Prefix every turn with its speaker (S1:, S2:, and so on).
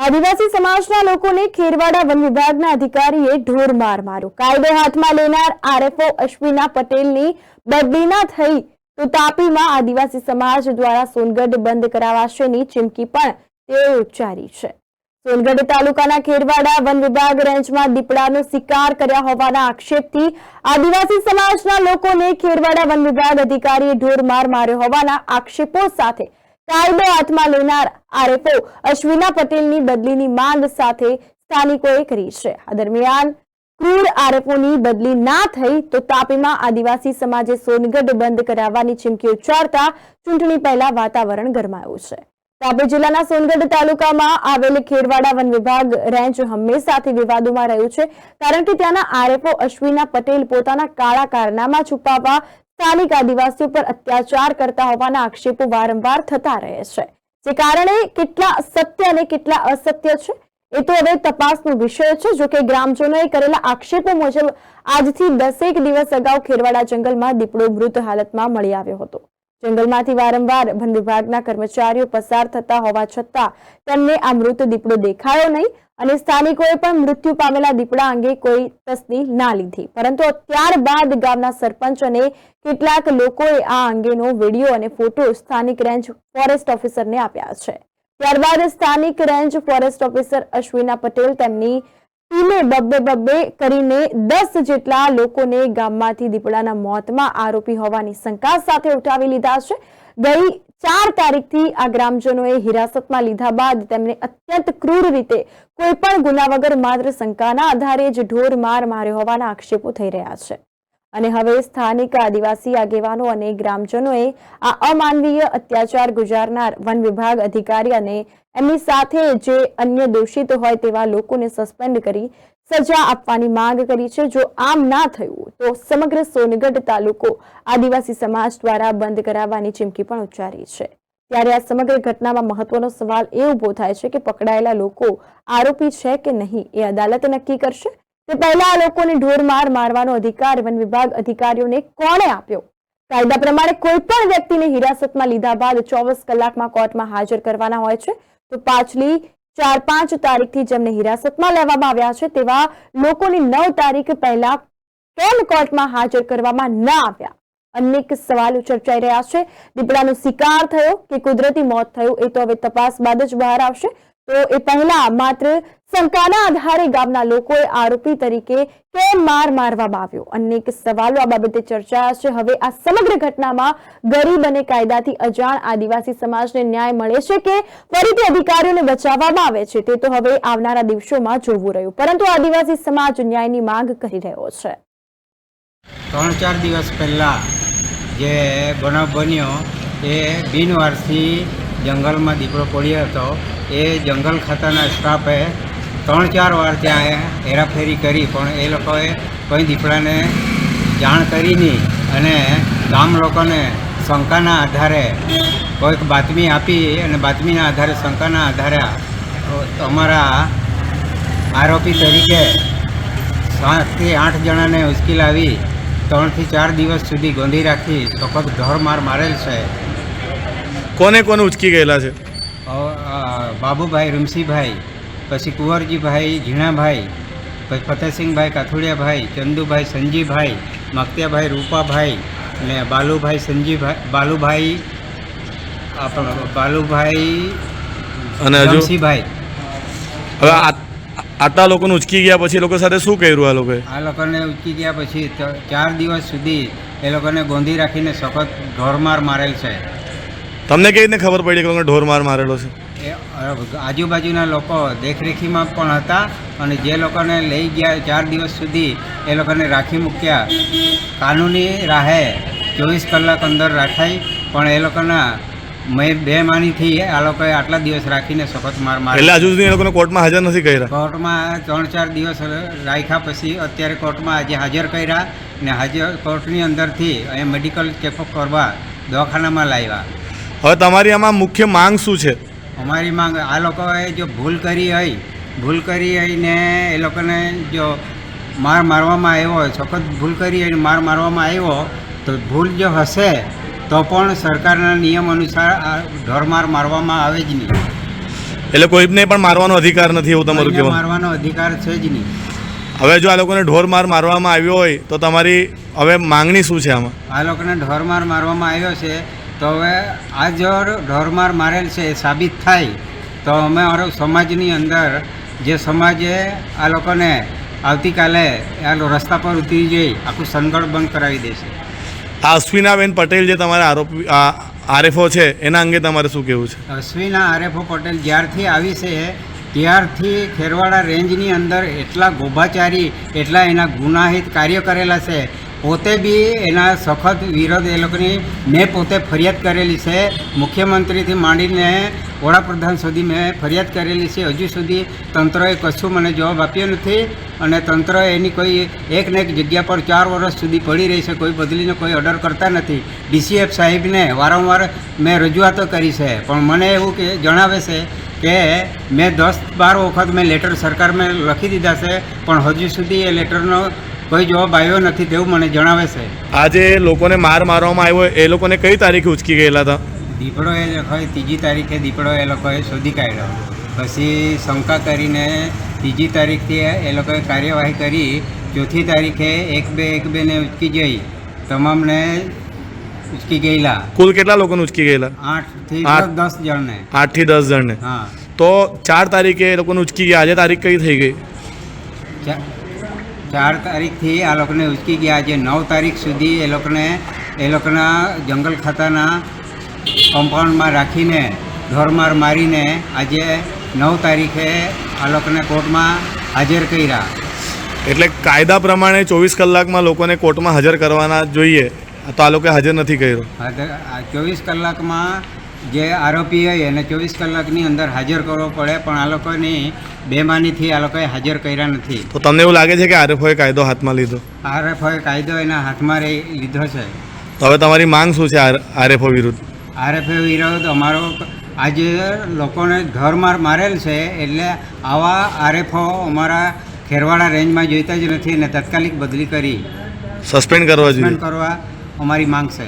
S1: આદિવાસી સમાજના લોકોને ખેરવાડા વન વિભાગના અધિકારીએ ઢોર માર માર્યો। કાયદો હાથમાં લેનાર આરએફઓ અશ્વિના પટેલની બદલી ના થઈ તો તાપીમાં આદિવાસી સમાજ દ્વારા સોનગઢ બંધ કરાવાશેની ચીમકી પણ તેઓએ ઉચ્ચારી છે। સોનગઢ તાલુકાના ખેરવાડા વન વિભાગ રેન્જમાં દીપડાનો શિકાર કર્યા હોવાના આક્ષેપથી આદિવાસી સમાજના લોકોને ખેરવાડા વન વિભાગ અધિકારીએ ઢોર માર માર્યો હોવાના આક્ષેપો સાથે કાયદો હાથમાં લેનાર આરએફઓ અશ્વિના પટેલની બદલીની માંગ સાથે સ્થાનિકોએ કરી છે। આ દરમિયાન ક્રૂર આરએફઓની બદલી ના થઈ તો તાપીમાં આદિવાસી સમાજે સોનગઢ બંધ કરાવવાની ચીમકી ઉચ્ચારતા ચૂંટણી પહેલા વાતાવરણ ગરમાયું છે। તાપી જિલ્લાના સોનગઢ તાલુકામાં આવેલ ખેરવાડા વન વિભાગ રેન્જ હંમેશાથી વિવાદોમાં રહ્યું છે, કારણ કે ત્યાંના આરએફઓ અશ્વિના પટેલ પોતાના કાળા કારનામા છુપાવવા સ્થાનિક આદિવાસીઓ પર અત્યાચાર કરતા હોવાના આક્ષેપો વારંવાર થતા રહે છે, જે કારણે કેટલા સત્ય અને કેટલા અસત્ય છે એ તો હવે તપાસનો વિષય છે। જો કે ગ્રામજનોએ કરેલા આક્ષેપો મુજબ આજથી 10 દિવસ અગાઉ ખેરવાડા જંગલમાં દીપડો મૃત હાલતમાં મળી આવ્યો હતો। જંગલમાંથી વારંવાર વન વિભાગના કર્મચારીઓ પસાર થતા હોવા છતાં તેમને આ મૃત દીપડો દેખાયો નહીં અને સ્થાનિકોએ પણ મૃત્યુ પામેલા દીપડા અંગે કોઈ તસદી ના લીધી, પરંતુ ત્યારબાદ ગામના સરપંચ અને કેટલાક લોકોએ આ અંગેનો વિડીયો અને ફોટો સ્થાનિક રેન્જ ફોરેસ્ટ ઓફિસરને આપ્યા છે। ત્યારબાદ સ્થાનિક range forest officer Ashwina Patel તેમની ટીમે બબ્બે કરીને 10 જેટલા લોકોને ગામમાંથી દીપડાના મોતમાં આરોપી હોવાની શંકા સાથે ઉઠાવી લીધા છે। ગઈ 4 તારીખથી આ ગ્રામજનોએ હિરાસતમાં લીધા બાદ તેમને અત્યંત ક્રૂર રીતે કોઈ પણ ગુના વગર માત્ર શંકાના આધારે જ ઢોર માર માર્યો હોવાના આક્ષેપો થઈ રહ્યા છે અને હવે સ્થાનિક આદિવાસી આગેવાનો અને ગ્રામજનોએ આ અમાનવીય અત્યાચાર ગુજારનાર વન વિભાગ અધિકારી અને એમની સાથે જે અન્ય દોષિત હોય તેવા લોકોને સસ્પેન્ડ કરી સજા આપવાની માંગ કરી છે। જો આમ ના થયું તો સમગ્ર સોનગઢ તાલુકો આદિવાસી સમાજ દ્વારા બંધ કરાવવાની ચીમકી પણ ઉચ્ચારી છે। ત્યારે આ સમગ્ર ઘટનામાં મહત્વનો સવાલ એ ઉભો થાય છે કે પકડાયેલા લોકો આરોપી છે કે નહીં એ અદાલત નક્કી કરશે। તે પહેલા આ લોકોને ઢોર માર મારવાનો અધિકાર વન વિભાગ અધિકારીઓને કોણે આપ્યો? કાયદા પ્રમાણે કોઈ પણ વ્યક્તિને હિરાસતમાં લીધા બાદ 24 કલાકમાં કોર્ટમાં હાજર કરવાના હોય છે, તો પાછલી 4-5 તારીખથી જેમને હિરાસતમાં લેવામાં આવ્યા છે તેવા લોકોની 9 તારીખ પહેલા કેમ કોર્ટમાં હાજર કરવામાં ન આવ્યા? અનેક સવાલો ચર્ચાઈ રહ્યા છે। દીપડાનો શિકાર થયો કે કુદરતી મોત થયું એ તો હવે તપાસ બાદ જ બહાર આવશે। તો એ પહેલા માત્ર શંકાના આધારે ગામના લોકોએ આરોપી તરીકે કેમ માર મારવામાં આવ્યો? અનેક સવાલો આ બાબતે ચર્ચાયા છે। હવે આ સમગ્ર ઘટનામાં ગરીબ અને કાયદાથી અજાણ આદિવાસી સમાજને ન્યાય મળે છે કે ફરીથી અધિકારીઓને બચાવવામાં આવે છે તે તો હવે આવનારા દિવસોમાં જોવું રહ્યું, પરંતુ આદિવાસી સમાજ ન્યાયની માંગ કરી રહ્યો છે।
S2: 3-4 દિવસ પહેલા જે બનાવ બન્યો એ બિનવારસી જંગલમાં દીપડો પડ્યો હતો। એ જંગલ ખાતાના સ્ટાફે 3-4 વાર ત્યાં હેરાફેરી કરી, પણ એ લોકોએ કોઈ દીપડાને જાણ કરી નહીં અને ગામ લોકોને શંકાના આધારે કોઈક બાતમી આપી અને બાતમીના આધારે શંકાના આધારે અમારા આરોપી તરીકે 7થી 8 જણાને ઉશ્કેલાવી 3-4 દિવસ સુધી ગોંધી રાખી સખત ઢોર માર મારેલ છે।
S3: કોને કોને ઉચકી ગયેલા છે?
S2: બાબુભાઈ રમસીભાઈ, પછી કુંવરજીભાઈ ઝીણાભાઈ, પછી ફતેહસિંહભાઈ કાથુડિયાભાઈ, ચંદુભાઈ સંજીભાઈ, મક્તિયાભાઈ રૂપાભાઈ અને બાલુભાઈ
S3: અને
S2: રમસીભાઈ।
S3: હવે આટલા લોકોને ઉચકી ગયા પછી લોકો સાથે શું કર્યું? આ
S2: લોકોને ઉચકી ગયા પછી 4 દિવસ સુધી એ લોકોને ગોંધી રાખીને સખત ઢોરમાર મારેલ છે।
S3: તમને કેવી રીતે ખબર પડી કે લોકોને ઢોર માર મારેલો છે?
S2: એ આજુબાજુના લોકો દેખરેખીમાં પણ હતા અને જે લોકોને લઈ ગયા 4 દિવસ સુધી એ લોકોને રાખી મૂક્યા। કાનૂની રાહે 24 કલાક અંદર રાખાઈ, પણ એ લોકોના બેમાનીથી આ લોકોએ આટલા દિવસ રાખીને સખત માર માર્યો।
S3: એટલે હજુ સુધી એ લોકોને કોર્ટમાં હાજર નથી કર્યા?
S2: કોર્ટમાં 3-4 દિવસ રાખ્યા પછી અત્યારે કોર્ટમાં આજે હાજર કર્યા ને કોર્ટની અંદરથી અહીંયા મેડિકલ ચેકઅપ કરવા દવાખાનામાં લાવ્યા।
S3: હવે તમારી આમાં મુખ્ય માંગ શું છે?
S2: અમારી માંગ આ લોકોએ જો ભૂલ કરી હોય ને એ લોકોને જો માર મારવામાં આવ્યો, સખત ભૂલ કરી હોય માર મારવામાં આવ્યો, તો ભૂલ જો હશે તો પણ સરકારના નિયમ અનુસાર આ ઢોરમાર મારવામાં આવે જ નહીં।
S3: એટલે કોઈને પણ મારવાનો અધિકાર નથી એવું તમારું
S2: કોઈને
S3: કહેવાનું?
S2: મારવાનો અધિકાર છે જ નહીં.
S3: હવે જો આ લોકોને ઢોર માર મારવામાં આવ્યો હોય તો તમારી હવે માંગણી શું છે આમાં?
S2: આ લોકોને ઢોરમાર મારવામાં આવ્યો છે તો હવે આ જો ઢોરમાર મારેલ છે એ સાબિત થાય તો અમે અમારો સમાજની અંદર જે સમાજે આ લોકોને આવતીકાલે આ રસ્તા પર ઉતરી જઈ આખું સનગઢ બંધ કરાવી દેશે.
S3: આ અશ્વિનાબેન પટેલ જે તમારા આરોપી આરએફઓ છે એના અંગે તમારે શું કહેવું છે?
S2: અશ્વિના આરએફઓ પટેલ જ્યારથી આવી છે ત્યારથી ખેરવાડા રેન્જની અંદર એટલા ગોભાચારી એટલા એના ગુનાહિત કાર્ય કરેલા છે. પોતે બી એના સખત વિરોધ એ લોકોની મેં પોતે ફરિયાદ કરેલી છે. મુખ્યમંત્રીથી માંડીને વડાપ્રધાન સુધી મેં ફરિયાદ કરેલી છે. હજુ સુધી તંત્રએ કશું મને જવાબ આપ્યો નથી અને તંત્ર એની કોઈ એક ને એક જગ્યા પર 4 વર્ષ સુધી પડી રહી છે. કોઈ બદલીને કોઈ ઓર્ડર કરતા નથી. ડીસીએફ સાહેબને વારંવાર મેં રજૂઆતો કરી છે પણ મને એવું કે જણાવે છે કે મેં 10-12 વખત મેં લેટર સરકારમાં લખી દીધા છે પણ હજુ સુધી એ લેટરનો કોઈ જવાબ આવ્યો નથી તેવું મને જણાવે છે.
S3: આ જે લોકોને મારવામાં આવ્યો એ લોકોને કઈ તારીખે ઉચકી ગયેલા હતા?
S2: દીપડો એ લોકોએ 3જી તારીખે દીપડો એ લોકોએ શોધી કાઢ્યો. પછી શંકા કરીને 3જી તારીખથી એ લોકોએ કાર્યવાહી કરી. 4થી તારીખે એક બે ને ઉચકી જઈ તમામને ઉચકી ગયેલા.
S3: કુલ કેટલા લોકોને ઉચકી ગયેલા?
S2: 8 થી
S3: આઠ.
S2: 10 જણને.
S3: 8 થી 10 જણને.
S2: હા.
S3: તો 4 તારીખે એ લોકોને ઉચકી ગયા. આજે તારીખ કઈ થઈ ગઈ?
S2: 4 તારીખથી આ લોકોને ઉચકી ગયા. આજે 9 તારીખ સુધી એ લોકોના જંગલ ખાતાના કમ્પાઉન્ડમાં રાખીને ઢોરમાર મારીને આજે 9 તારીખે આ લોકોને કોર્ટમાં હાજર કર્યા.
S3: એટલે કાયદા પ્રમાણે 24 કલાકમાં લોકોને કોર્ટમાં હાજર કરવાના જોઈએ તો આ લોકોએ હાજર નથી કર્યો.
S2: 24 કલાકમાં જે આરોપી હોય એને 24 કલાકની અંદર હાજર કરવો પડે પણ આ લોકોની બેમાનીથી આ લોકોએ હાજર કર્યા નથી.
S3: તો તમને એવું લાગે છે કે આરએફઓએ કાયદો હાથમાં લીધો?
S2: આરએફઓએ કાયદો એના હાથમાં લીધો છે.
S3: તો હવે તમારી માંગ શું છે આરએફઓ વિરુદ્ધ?
S2: આરએફઓ વિરોધ અમારો આજે લોકોને ઢોરમાર મારેલ છે એટલે આવા આરએફઓ અમારા ખેરવાડા રેન્જમાં જોઈતા જ નથી અને તાત્કાલિક બદલી કરી
S3: સસ્પેન્ડ કરવા જોઈએ.
S2: કરવા અમારી માંગ છે.